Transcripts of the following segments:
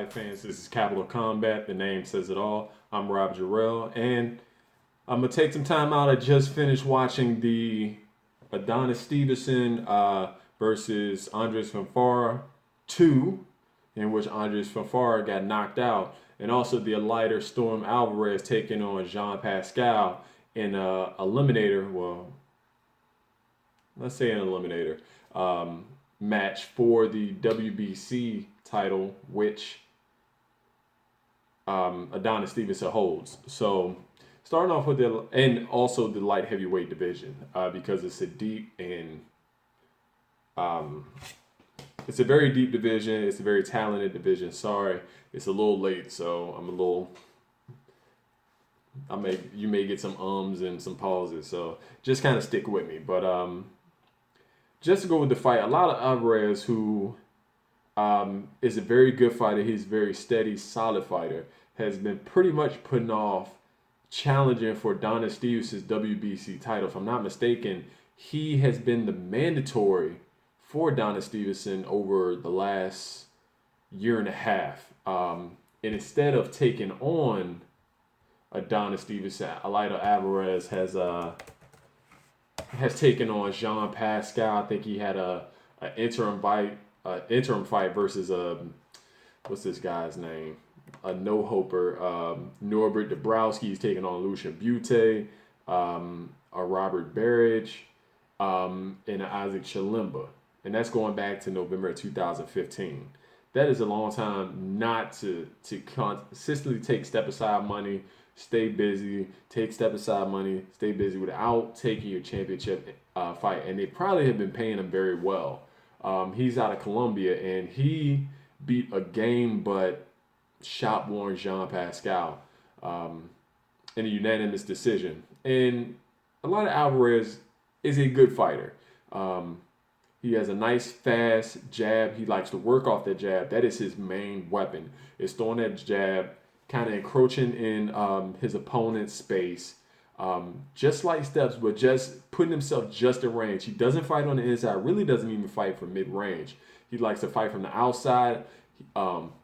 fight fans? This is Capital Combat. The name says it all. I'm Rob Jarrell, and I'm gonna take some time out. I just finished watching the Adonis Stevenson versus Andrejz Fonfara 2, in which Andrejz Fonfara got knocked out, and also the eleider Storm Alvarez taking on Jean Pascal in a eliminator. Well, let's say an eliminator match for the WBC title, which Adonis Stevenson holds. So starting off with and also the light heavyweight division, because it's a deep and it's a very deep division. It's a very talented division. Sorry, it's a little late, so you may get some ums and some pauses. So just kind of stick with me. But just to go with the fight, a lot of Alvarez, who is a very good fighter. He's a very steady, solid fighter. Has been pretty much putting off challenging for Adonis Stevenson's WBC title. If I'm not mistaken, he has been the mandatory for Adonis Stevenson over the last year and a half. And instead of taking on Adonis Stevenson, eleider Alvarez has taken on Jean Pascal. I think he had an interim fight versus what's this guy's name? A no-hoper, Norbert Dabrowski. He's taking on Lucian Butte, a Robert Barrage, and Isaac Chalimba. And that's going back to November of 2015. That is a long time not to consistently take step-aside money, stay busy, take step-aside money, stay busy without taking your championship fight. And they probably have been paying him very well. He's out of Colombia, and he beat a game but shot-worn Jean Pascal in a unanimous decision. And a lot of Alvarez is a good fighter. He has a nice, fast jab. He likes to work off that jab. That is his main weapon. Is throwing that jab, kind of encroaching in his opponent's space. Just light steps, but just putting himself just in range. He doesn't fight on the inside. Really doesn't even fight from mid-range. He likes to fight from the outside.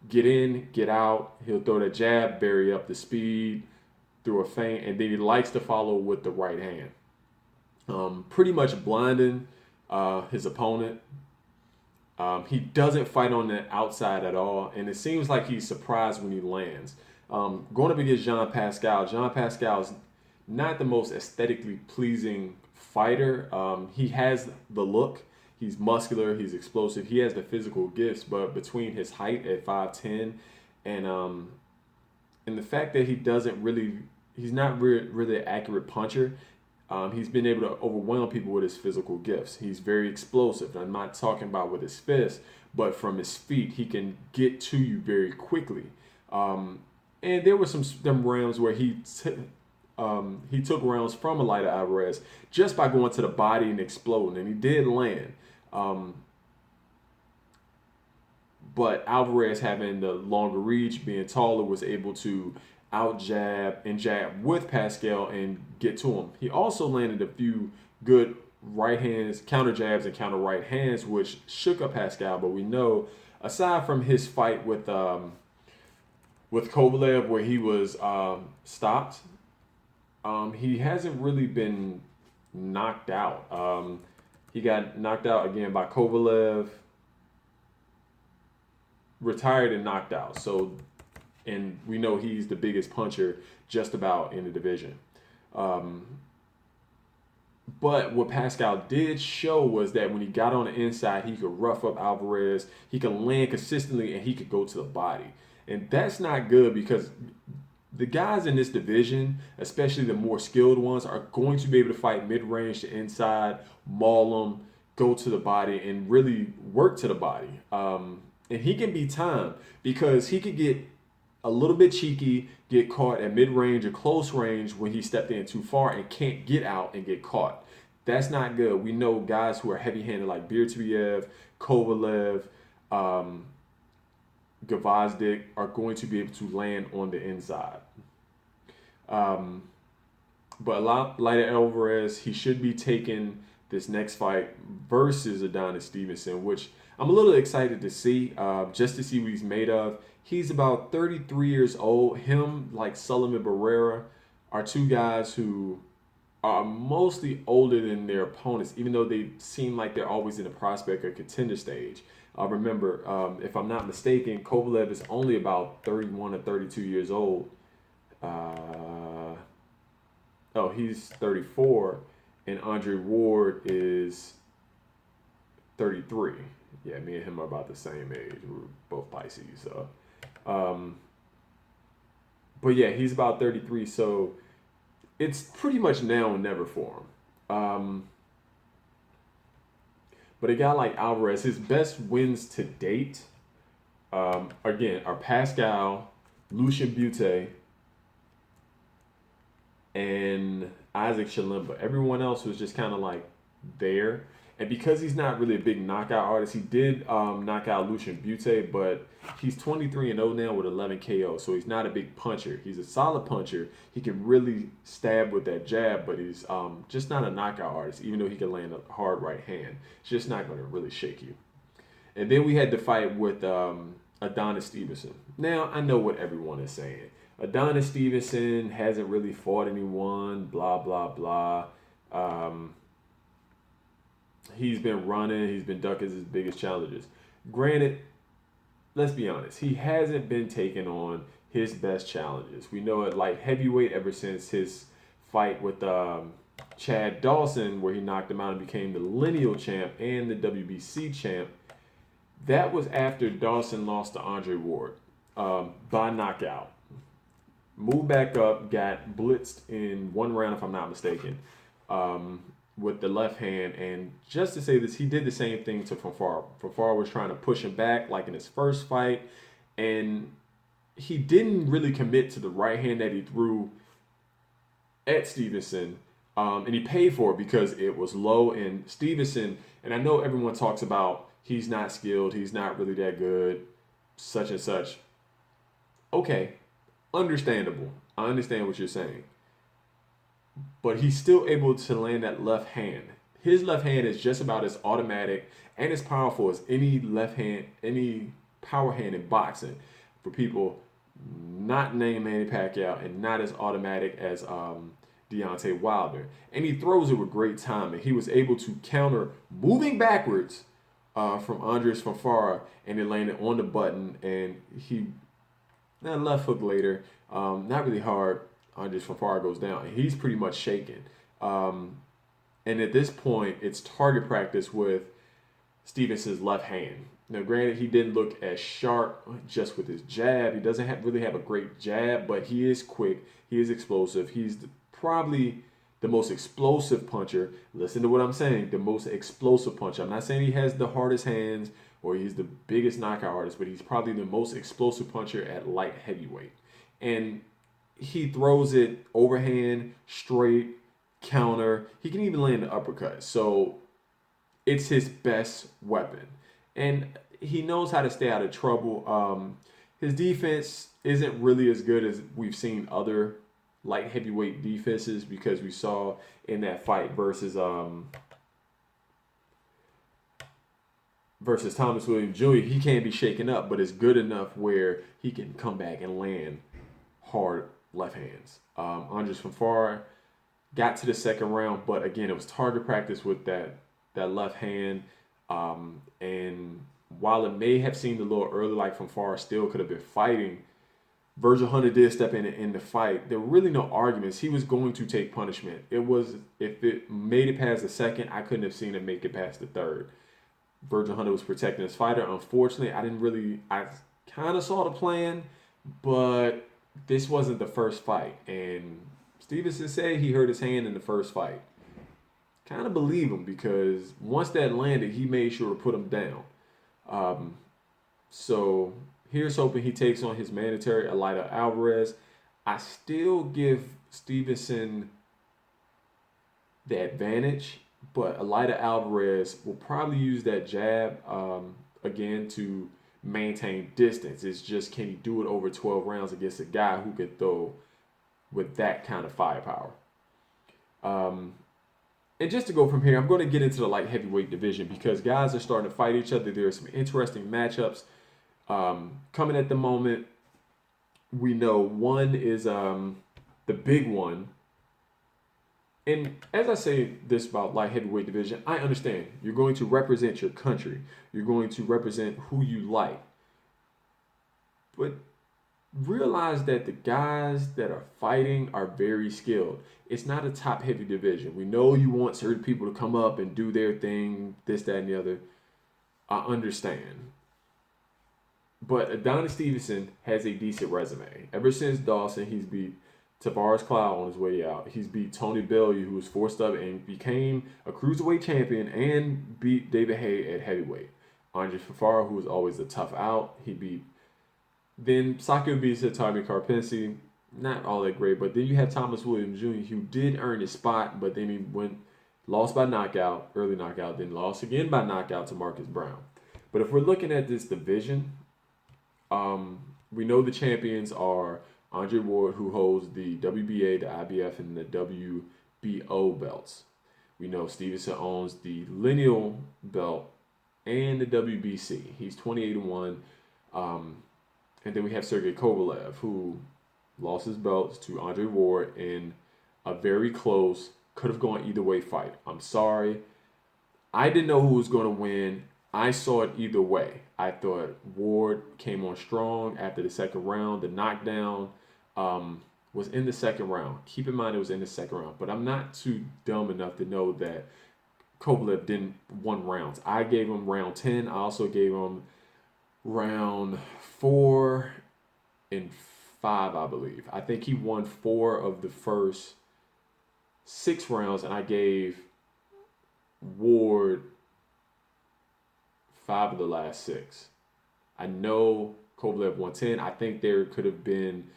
Get in, get out. He'll throw that jab, bury up the speed through a feint, and then he likes to follow with the right hand. Pretty much blinding his opponent. He doesn't fight on the outside at all, and it seems like he's surprised when he lands. Going up against Jean Pascal. Jean Pascal is not the most aesthetically pleasing fighter. He has the look. He's muscular. He's explosive. He has the physical gifts, but between his height at 5'10" and the fact that he's not really an accurate puncher. He's been able to overwhelm people with his physical gifts. He's very explosive. I'm not talking about with his fists, but from his feet, he can get to you very quickly. And there were some rounds where he took rounds from eleider Alvarez just by going to the body and exploding, and he did land. But Alvarez, having the longer reach, being taller, was able to out jab and jab with Pascal and get to him. He also landed a few good right hands, counter jabs and counter right hands, which shook up Pascal. But we know, aside from his fight with Kovalev, where he was stopped, he hasn't really been knocked out. He got knocked out again by Kovalev, retired and knocked out. So, and we know he's the biggest puncher just about in the division. But what Pascal did show was that when he got on the inside, he could rough up Alvarez, he could land consistently, and he could go to the body. And that's not good, because the guys in this division, especially the more skilled ones, are going to be able to fight mid-range to inside, maul them, go to the body, and really work to the body. And he can be timed, because he could get a little bit cheeky, get caught at mid-range or close range when he stepped in too far and can't get out and get caught. That's not good. We know guys who are heavy-handed like beterbiev, Kovalev, gvozdyk are going to be able to land on the inside. But eleider Alvarez, he should be taking this next fight versus Adonis Stevenson, which I'm a little excited to see, just to see what he's made of. He's about 33 years old. Him, like Sullivan Barrera, are two guys who are mostly older than their opponents, even though they seem like they're always in the prospect or contender stage. Remember, if I'm not mistaken, Kovalev is only about 31 or 32 years old. Oh, he's 34, and Andre Ward is 33. Yeah, me and him are about the same age. We're both Pisces. So, but yeah, he's about 33. So it's pretty much now and never for him. But a guy like Alvarez, his best wins to date, again, are Pascal, Lucien Butte, and Isaac Shalimba. Everyone else was just kind of like there. And because he's not really a big knockout artist, he did knock out Lucien Butte, but he's 23-0 now with 11 KO. So he's not a big puncher. He's a solid puncher. He can really stab with that jab, but he's just not a knockout artist, even though he can land a hard right hand. It's just not going to really shake you. And then we had the fight with Adonis Stevenson. Now, I know what everyone is saying. Adonis Stevenson hasn't really fought anyone, blah, blah, blah. He's been running. He's been ducking his biggest challenges. Granted, let's be honest. He hasn't been taking on his best challenges. We know at light heavyweight ever since his fight with Chad Dawson, where he knocked him out and became the lineal champ and the WBC champ. That was after Dawson lost to Andre Ward by knockout. Moved back up, got blitzed in one round, if I'm not mistaken, with the left hand. And just to say this, he did the same thing to Fonfara. Fonfara was trying to push him back, like in his first fight, and he didn't really commit to the right hand that he threw at Stevenson. And he paid for it because it was low. And Stevenson, and I know everyone talks about he's not skilled, he's not really that good, such and such. Okay. Understandable. I understand what you're saying. But he's still able to land that left hand. His left hand is just about as automatic and as powerful as any left hand, any power hand in boxing. For people not named Manny Pacquiao and not as automatic as Deontay Wilder. And he throws it with great timing. He was able to counter moving backwards from Andrejz Fonfara, and it landed on the button, and he left hook later, not really hard. Andrejz Fonfara goes down. He's pretty much shaken. And at this point, it's target practice with Stevenson's left hand. Now, granted, he didn't look as sharp just with his jab. He doesn't really have a great jab, but he is quick. He is explosive. He's probably the most explosive puncher. Listen to what I'm saying. The most explosive puncher. I'm not saying he has the hardest hands or he's the biggest knockout artist, but he's probably the most explosive puncher at light heavyweight. And he throws it overhand, straight, counter. He can even land an uppercut. So it's his best weapon. And he knows how to stay out of trouble. His defense isn't really as good as we've seen other light heavyweight defenses, because we saw in that fight versus Thomas Williams Jr., he can't be shaken up, but it's good enough where he can come back and land hard left hands. Andrejz Fonfara got to the second round, but again, it was target practice with that left hand. And while it may have seemed a little early, like Fonfara still could have been fighting, Virgil Hunter did step in the fight. There were really no arguments. He was going to take punishment. It was, if it made it past the second, I couldn't have seen it make it past the third. Virgil Hunter was protecting his fighter. Unfortunately, I kind of saw the plan, but this wasn't the first fight. And Stevenson said he hurt his hand in the first fight. Kind of believe him, because once that landed, he made sure to put him down. So here's hoping he takes on his mandatory Eleider Alvarez. I still give Stevenson the advantage, but Eleider Alvarez will probably use that jab again to maintain distance. It's just, can he do it over 12 rounds against a guy who could throw with that kind of firepower? And just to go from here, I'm going to get into the light heavyweight division, because guys are starting to fight each other. There are some interesting matchups. Coming at the moment, we know one is the big one. And as I say this about light heavyweight division, I understand you're going to represent your country. You're going to represent who you like. But realize that the guys that are fighting are very skilled. It's not a top heavy division. We know you want certain people to come up and do their thing, this, that, and the other. I understand. But Adonis Stevenson has a decent resume. Ever since Dawson, he's beat Tavares Cloud on his way out. He's beat Tony Bellew, who was forced up and became a cruiserweight champion, and beat David Haye at heavyweight. Andrzej Fonfara, who was always a tough out, he beat. Then Sakio beats Tommy Karpinski, not all that great. But then you have Thomas Williams Jr., who did earn his spot, but then he lost by knockout, early knockout, then lost again by knockout to Marcus Browne. But if we're looking at this division, we know the champions are Andre Ward, who holds the WBA, the IBF, and the WBO belts. We know Stevenson owns the lineal belt and the WBC. He's 28-1. And then we have Sergey Kovalev, who lost his belts to Andre Ward in a very close, could have gone either way fight. I'm sorry. I didn't know who was going to win. I saw it either way. I thought Ward came on strong after the second round. The knockdown was in the second round. Keep in mind it was in the second round. But I'm not too dumb enough to know that Kovalev didn't won rounds. I gave him round 10. I also gave him round 4 and 5, I believe. I think he won 4 of the first 6 rounds, and I gave Ward 5 of the last 6. I know Kovalev won 10. I think there could have been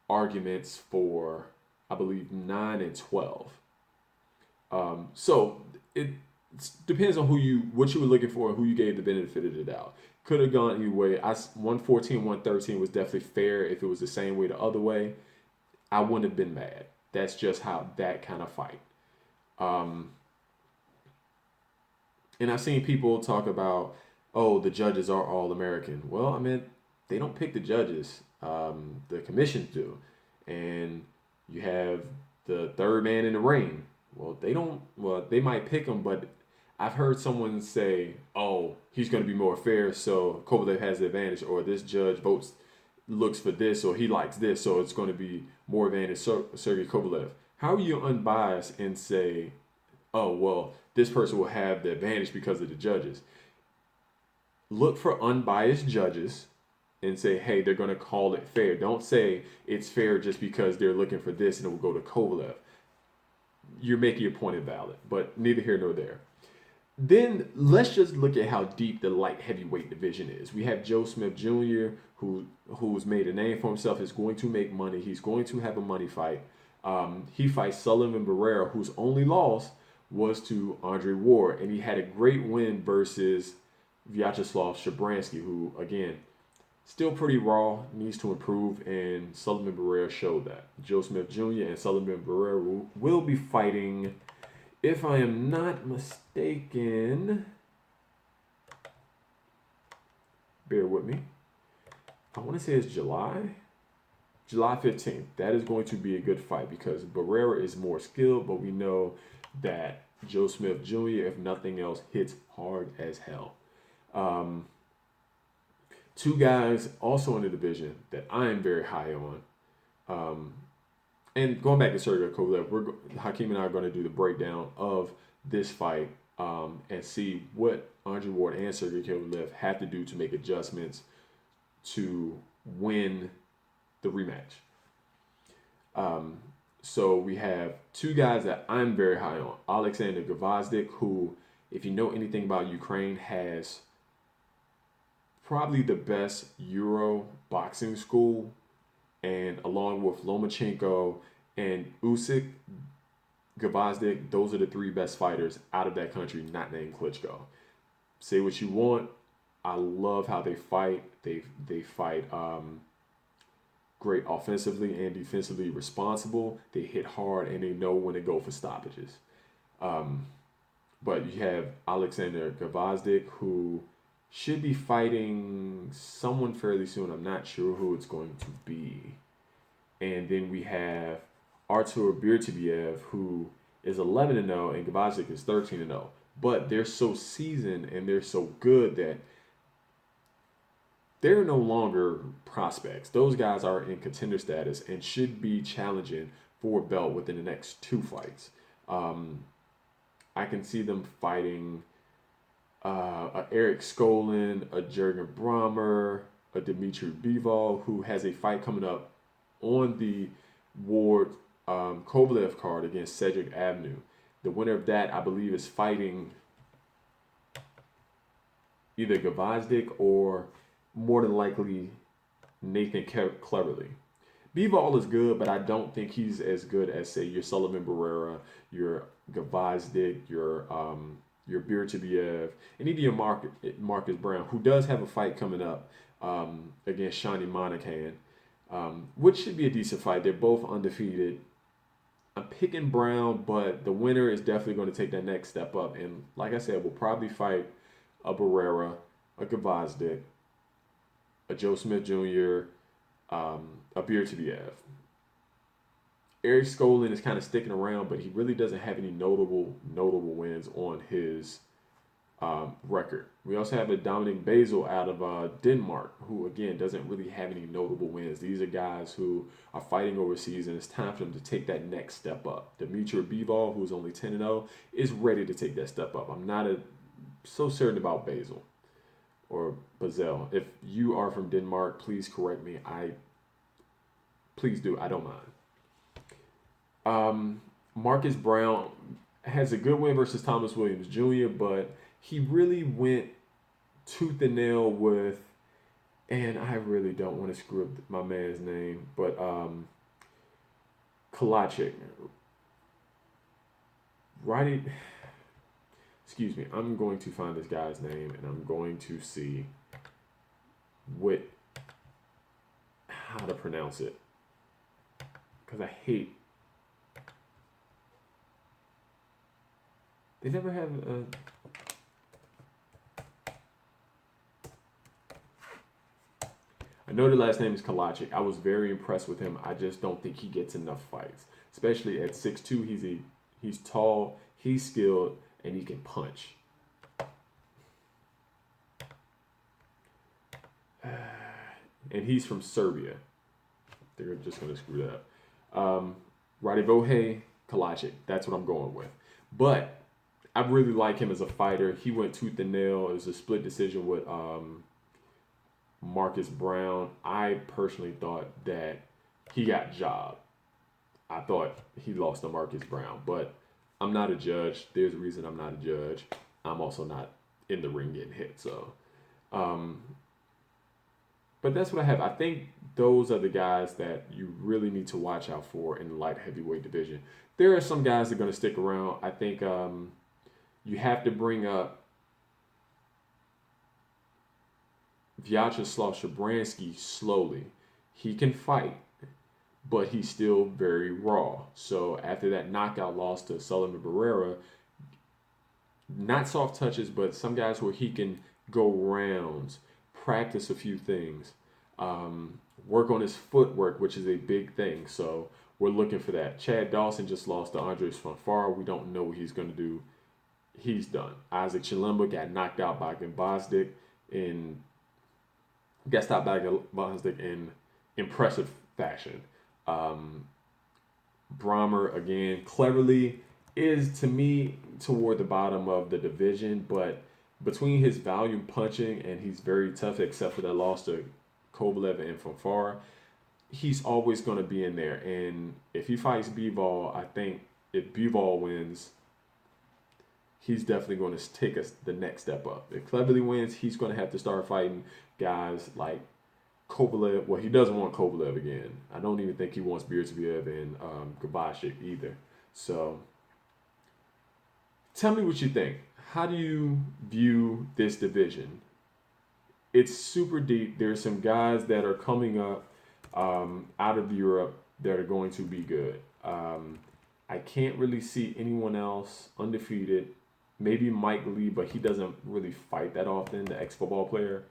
arguments for, I believe, 9 and 12. So it depends on what you were looking for and who you gave the benefit of the doubt. Could have gone either way. 114, 113 was definitely fair. If it was the same way the other way, I wouldn't have been mad. That's just how that kind of fight. And I've seen people talk about, oh, the judges are all American. Well, I mean, they don't pick the judges. The commissions do. And you have the third man in the ring. Well, they might pick him, but I've heard someone say, oh, he's going to be more fair, so Kovalev has the advantage, or this judge looks for this, or he likes this, so it's going to be more advantage Sergey Kovalev. How are you unbiased and say, oh, well, this person will have the advantage because of the judges? Look for unbiased judges and say, hey, they're going to call it fair. Don't say it's fair just because they're looking for this and it will go to Kovalev. You're making your point invalid, but neither here nor there. Then let's just look at how deep the light heavyweight division is. We have Joe Smith Jr., who's made a name for himself, is going to make money. He's going to have a money fight. He fights Sullivan Barrera, whose only loss was to Andre Ward, and he had a great win versus Vyacheslav Shabransky, who, again, still pretty raw, needs to improve, and Sullivan Barrera showed that. Joe Smith Jr. and Sullivan Barrera will be fighting, if I am not mistaken, bear with me, I want to say it's July 15th. That is going to be a good fight because Barrera is more skilled, but we know that Joe Smith Jr., if nothing else, hits hard as hell. Two guys also in the division that I am very high on. And going back to Sergey Kovalev, Hakeem and I are going to do the breakdown of this fight and see what Andre Ward and Sergey Kovalev have to do to make adjustments to win the rematch. So we have two guys that I'm very high on. Oleksander Gvozdyk, who, if you know anything about Ukraine, has probably the best Euro boxing school, and along with Lomachenko and Usyk, Gvozdyk, those are the 3 best fighters out of that country, not named Klitschko. Say what you want. I love how they fight. They fight great offensively and defensively responsible. They hit hard and they know when to go for stoppages. But you have Oleksander Gvozdyk, who should be fighting someone fairly soon. I'm not sure who it's going to be. And then we have Artur Beterbiev, who is 11-0, and gvozdyk is 13-0. But they're so seasoned and they're so good that they're no longer prospects. Those guys are in contender status and should be challenging for a belt within the next 2 fights. I can see them fighting a Eric Skolin, a Jürgen Browne, a Dmitry Bivol, who has a fight coming up on the Ward Kovalev card against Cedric Avenue. The winner of that, I believe, is fighting either gvozdyk or more than likely Nathan Cleverly. Bivol is good, but I don't think he's as good as, say, your Sullivan Barrera, your gvozdyk, your Beterbiev, and even your Marcus Browne, who does have a fight coming up against Shawnee Monaghan, which should be a decent fight. They're both undefeated. I'm picking Browne, but the winner is definitely going to take that next step up. And like I said, we'll probably fight a Barrera, a gvozdyk, a Joe Smith Jr., a Beterbiev. Eric Skolin is kind of sticking around, but he really doesn't have any notable wins on his record. We also have a Dominic Basil out of Denmark, who again doesn't really have any notable wins. These are guys who are fighting overseas, and it's time for them to take that next step up. Dmitry Bivol, who's only 10-0, is ready to take that step up. I'm not so certain about Basil or Basel. If you are from Denmark, please correct me. Please do. I don't mind. Marcus Browne has a good win versus Thomas Williams Jr., but he really went tooth and nail with, and I really don't want to screw up my man's name, but Kalachik. Excuse me, I'm going to find this guy's name, and I'm going to see how to pronounce it, because I hate. They never have a. I know the last name is Kalachik. I was very impressed with him. I just don't think he gets enough fights, especially at 6'2". He's tall, he's skilled, and he can punch. And he's from Serbia. They're just going to screw that up. Radivoje Kalachik. That's what I'm going with. But I really like him as a fighter. He went tooth and nail. It was a split decision with Marcus Browne. I personally thought that he got jobbed. I thought he lost to Marcus Browne. But I'm not a judge. There's a reason I'm not a judge. I'm also not in the ring getting hit. So, but that's what I have. I think those are the guys that you really need to watch out for in the light heavyweight division. There are some guys that are going to stick around. I think you have to bring up Vyacheslav Shabransky slowly. He can fight, but he's still very raw. So after that knockout loss to Sullivan Barrera, not soft touches, but some guys where he can go rounds, practice a few things, work on his footwork, which is a big thing. So we're looking for that. Chad Dawson just lost to Andrejz Fonfara. We don't know what he's going to do. He's done. Isaac Chilemba got knocked out by gvozdyk in impressive fashion. Browne, again, cleverly is, to me, toward the bottom of the division, but between his volume punching and he's very tough, except for that loss to Kovalev and Fonfara, he's always going to be in there. And if he fights Bivol, I think if Bivol wins, he's definitely going to take us the next step up. If Cleverly wins, he's going to have to start fighting guys like Kovalev. Well, he doesn't want Kovalev again. I don't even think he wants Beterbiev and gvozdyk either. So tell me what you think. How do you view this division? It's super deep. There's some guys that are coming up out of Europe that are going to be good. I can't really see anyone else undefeated maybe Mike Lee, but he doesn't really fight that often, the ex-football player.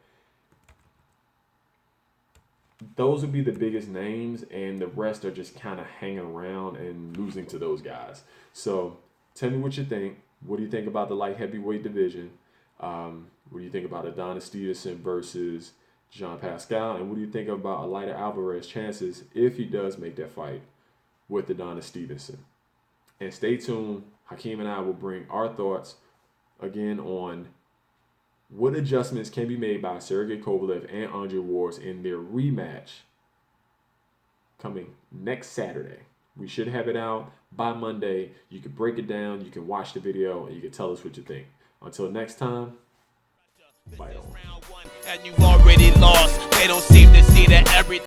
Those would be the biggest names, and the rest are just kind of hanging around and losing to those guys. So tell me what you think. What do you think about the light heavyweight division? What do you think about Adonis Stevenson versus Jean Pascal? And what do you think about Eleider Alvarez's chances if he does make that fight with Adonis Stevenson? And stay tuned. Hakeem and I will bring our thoughts again on what adjustments can be made by Sergey Kovalev and Andrzej Wars in their rematch coming next Saturday. We should have it out by Monday. You can break it down, you can watch the video, and you can tell us what you think. Until next time, bye. And you already lost. They don't seem to see that every